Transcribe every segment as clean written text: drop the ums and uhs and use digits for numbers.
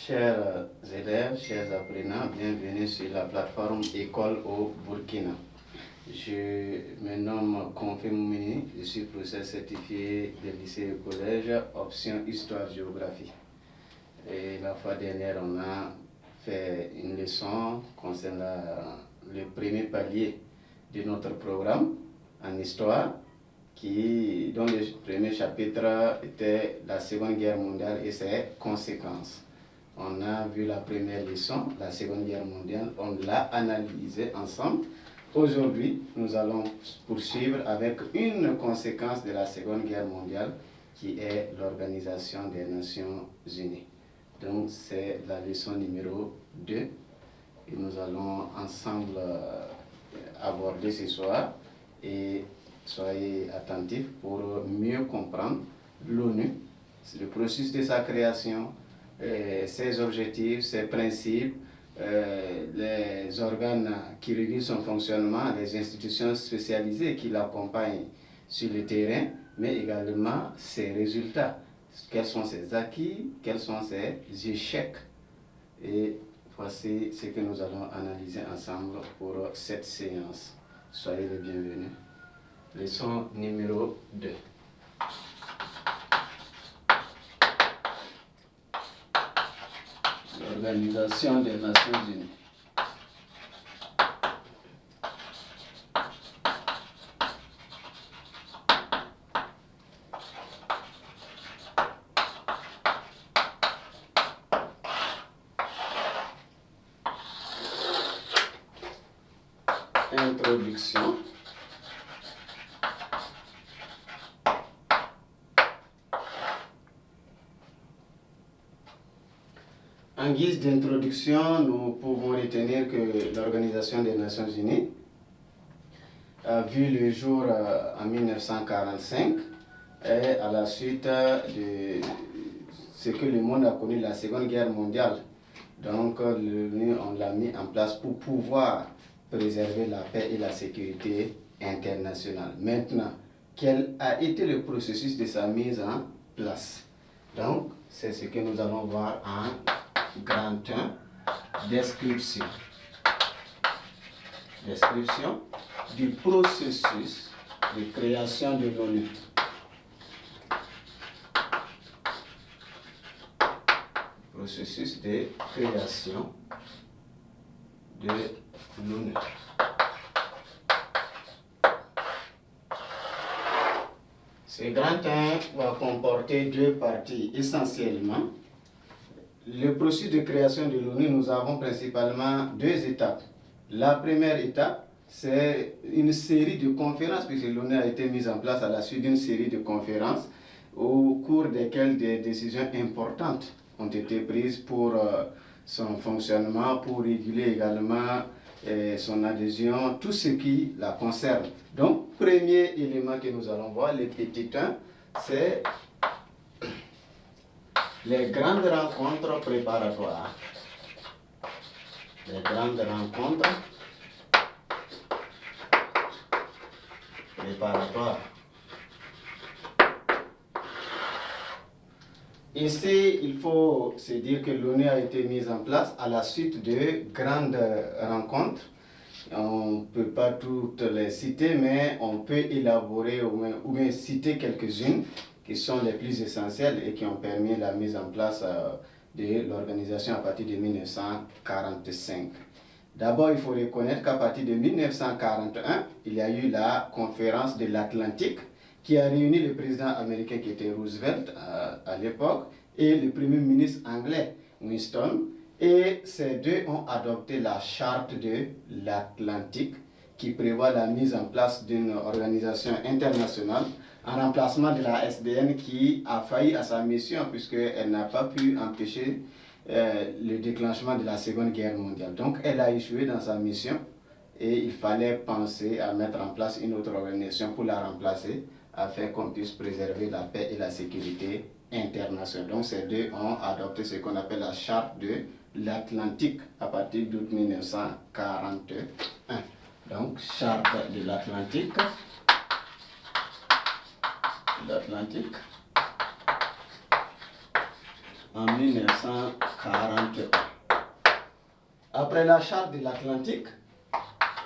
Chers élèves, chers apprenants, bienvenue sur la plateforme École au Burkina. Je me nomme Konfé Moumini, je suis professeur certifié de lycée et collège, option Histoire-Géographie. Et la fois dernière, on a fait une leçon concernant le premier palier de notre programme en histoire, dont le premier chapitre était la Seconde Guerre mondiale et ses conséquences. On a vu la première leçon, la Seconde Guerre mondiale, on l'a analysée ensemble. Aujourd'hui, nous allons poursuivre avec une conséquence de la Seconde Guerre mondiale qui est l'Organisation des Nations Unies. Donc, c'est la leçon numéro 2 et nous allons ensemble aborder ce soir. Et soyez attentifs pour mieux comprendre l'ONU, le processus de sa création, ses objectifs, ses principes, les organes qui régulent son fonctionnement, les institutions spécialisées qui l'accompagnent sur le terrain, mais également ses résultats. Quels sont ses acquis, quels sont ses échecs. Et voici ce que nous allons analyser ensemble pour cette séance. Soyez les bienvenus. Leçon numéro 2. L'Organisation des Nations Unies. Introduction. En guise d'introduction, nous pouvons retenir que l'Organisation des Nations Unies a vu le jour en 1945 et à la suite de ce que le monde a connu, la Seconde Guerre mondiale. Donc, on l'a mis en place pour pouvoir préserver la paix et la sécurité internationale. Maintenant, quel a été le processus de sa mise en place? Donc, c'est ce que nous allons voir en grand 1, description. Description du processus de création de l'ONU. Processus de création de l'ONU. Ce grand 1 va comporter deux parties essentiellement. Le processus de création de l'ONU, nous avons principalement deux étapes. La première étape, c'est une série de conférences, puisque l'ONU a été mise en place à la suite d'une série de conférences au cours desquelles des décisions importantes ont été prises pour son fonctionnement, pour réguler également son adhésion, tout ce qui la concerne. Donc, premier élément que nous allons voir, le petit 1, c'est les grandes rencontres préparatoires. Les grandes rencontres préparatoires. Ici, il faut se dire que l'ONU a été mise en place à la suite de grandes rencontres. On ne peut pas toutes les citer, mais on peut élaborer ou même citer quelques-unes qui sont les plus essentielles et qui ont permis la mise en place de l'organisation à partir de 1945. D'abord, il faut reconnaître qu'à partir de 1941, il y a eu la conférence de l'Atlantique qui a réuni le président américain qui était Roosevelt à l'époque et le premier ministre anglais Winston. Et ces deux ont adopté la charte de l'Atlantique qui prévoit la mise en place d'une organisation internationale en remplacement de la SDN qui a failli à sa mission puisqu'elle n'a pas pu empêcher le déclenchement de la Seconde Guerre mondiale. Donc elle a échoué dans sa mission et il fallait penser à mettre en place une autre organisation pour la remplacer afin qu'on puisse préserver la paix et la sécurité internationale. Donc ces deux ont adopté ce qu'on appelle la charte de l'Atlantique à partir d'août 1941. Donc charte de l'Atlantique. En 1941. Après la charte de l'Atlantique,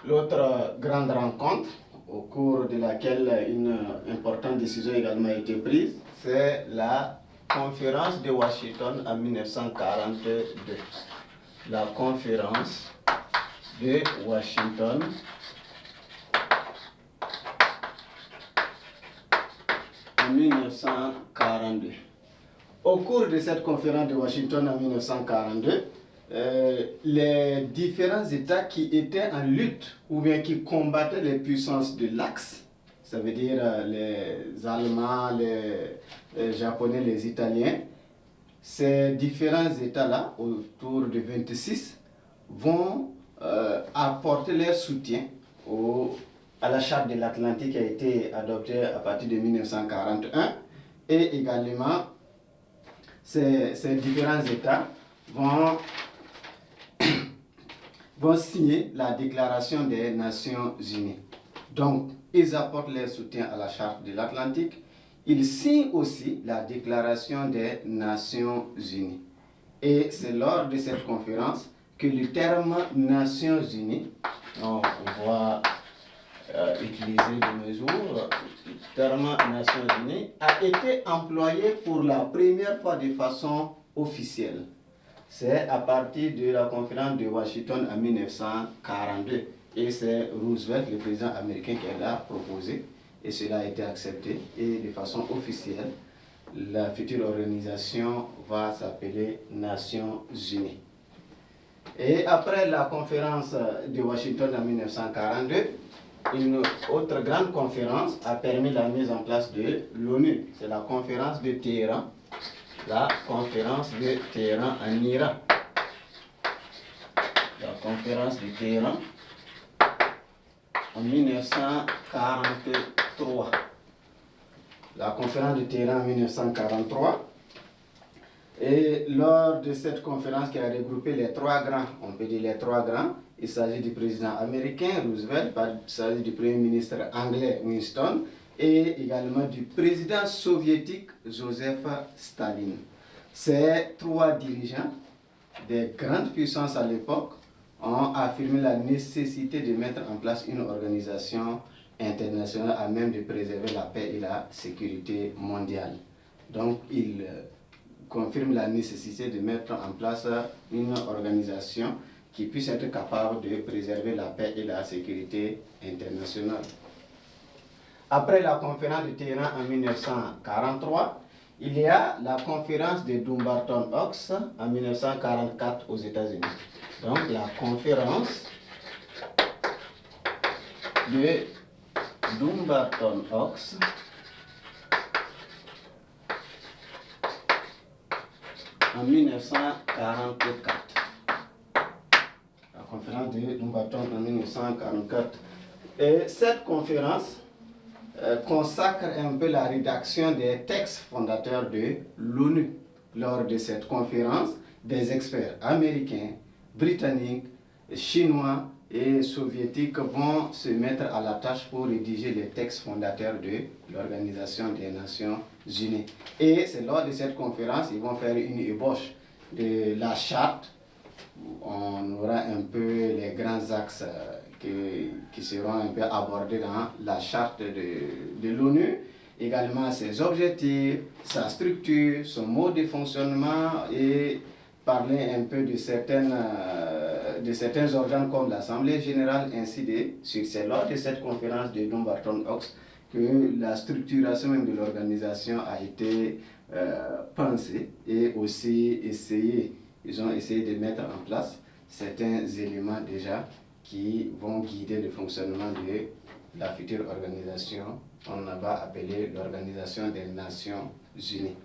l'autre grande rencontre au cours de laquelle une importante décision également a été prise, c'est la conférence de Washington en 1942. La conférence de Washington en 1942. Au cours de cette conférence de Washington en 1942, les différents États qui étaient en lutte ou bien qui combattaient les puissances de l'Axe, ça veut dire les Allemands, les Japonais, les Italiens, ces différents États-là, autour de 26, vont apporter leur soutien à la charte de l'Atlantique qui a été adoptée à partir de 1941 et également ces différents États vont signer la Déclaration des Nations Unies. Donc, ils apportent leur soutien à la charte de l'Atlantique. Ils signent aussi la Déclaration des Nations Unies. Et c'est lors de cette conférence que le terme Nations Unies, on va utiliser de nos jours, le terme Nations Unies a été employé pour la première fois de façon officielle. C'est à partir de la conférence de Washington en 1942. Et c'est Roosevelt, le président américain, qui l'a proposé. Et cela a été accepté. Et de façon officielle, la future organisation va s'appeler Nations Unies. Et après la conférence de Washington en 1942, une autre grande conférence a permis la mise en place de l'ONU. C'est la conférence de Téhéran. La conférence de Téhéran en Iran. La conférence de Téhéran en 1943. La conférence de Téhéran en 1943. Et lors de cette conférence qui a regroupé les trois grands, on peut dire les trois grands, il s'agit du président américain Roosevelt, il s'agit du premier ministre anglais Winston, et également du président soviétique Joseph Staline. Ces trois dirigeants des grandes puissances à l'époque ont affirmé la nécessité de mettre en place une organisation internationale à même de préserver la paix et la sécurité mondiale. Donc, ils confirment la nécessité de mettre en place une organisation qui puisse être capable de préserver la paix et la sécurité internationale. Après la conférence de Téhéran en 1943, il y a la conférence de Dumbarton-Ox en 1944 aux États-Unis. Donc la conférence de Dumbarton-Ox en 1944. La conférence de Dumbarton en 1944. Et cette conférence consacre un peu la rédaction des textes fondateurs de l'ONU. Lors de cette conférence, des experts américains, britanniques, chinois et soviétiques vont se mettre à la tâche pour rédiger les textes fondateurs de l'Organisation des Nations Unies. Et c'est lors de cette conférence qu'ils vont faire une ébauche de la charte. On aura un peu les grands axes qui seront un peu abordés dans la charte de l'ONU, également ses objectifs, sa structure, son mode de fonctionnement et parler un peu de certains organes comme l'Assemblée générale, ainsi de suite. C'est lors de cette conférence de Dumbarton-Ox que la structuration même de l'organisation a été pensée et aussi essayée. Ils ont essayé de mettre en place certains éléments déjà qui vont guider le fonctionnement de la future organisation, on va appeler l'Organisation des Nations Unies.